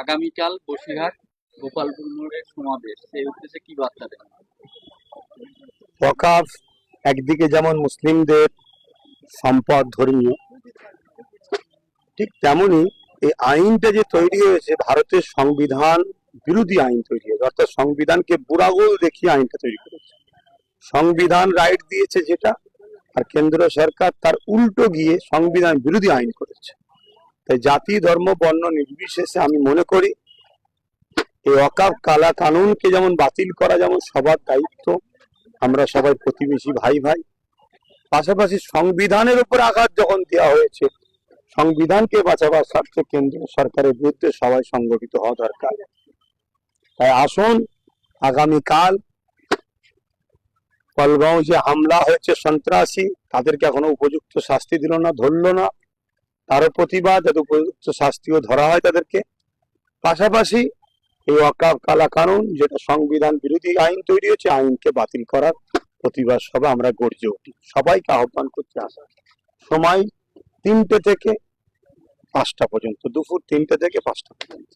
আগামীকাল বসিরহাট গোপালপুর মোড়ে সমাবেশ, সেই উদ্দেশ্যে কি বার্তা দেবেন? ওয়াকফ একদিকে যেমন মুসলিমদের সম্পদ ধর্মীয়, ঠিক তেমনি এই আইনটা যে তৈরি হয়েছে ভারতের সংবিধান বিরোধী আইন তৈরি হয়েছে, অর্থাৎ সংবিধানকে বুড়াগোল দেখিয়ে আইনটা তৈরি করেছে। সংবিধান রাইট দিয়েছে যেটা, আর কেন্দ্র সরকার তার উল্টো গিয়ে সংবিধান বিরোধী আইন করেছে। তাই জাতি ধর্ম বর্ণ নির্বিশেষে আমি মনে করি এই ওয়াকফ কালা কানুনকে যেমন বাতিল করা যেমন সবার দায়িত্ব, আমরা সবাই প্রতিবেশী ভাই ভাই, পাশাপাশি সংবিধানের উপর আঘাত যখন দেওয়া হয়েছে, সংবিধানকে বাঁচাবার স্বার্থে কেন্দ্র সরকারের বিরুদ্ধে সবাই সংগঠিত হওয়া দরকার। তাই আসুন আগামীকাল পলগাঁও যে হামলা হয়েছে সন্ত্রাসী, তাদেরকে এখনো উপযুক্ত শাস্তি দিল না, ধরলো না, তারও প্রতিবাদ, যাতে উপযুক্ত শাস্তিও ধরা হয় তাদেরকে। পাশাপাশি এই ওয়াকফ কালা কানুন যেটা সংবিধান বিরোধী আইন তৈরি হয়েছে, আইনকে বাতিল করার প্রতিবাদ সভা আমরা গর্জে উঠি। সবাইকে আহ্বান করতে আসা, সময় 3টে থেকে 5টা পর্যন্ত, দুপুর 3টে থেকে 5টা পর্যন্ত।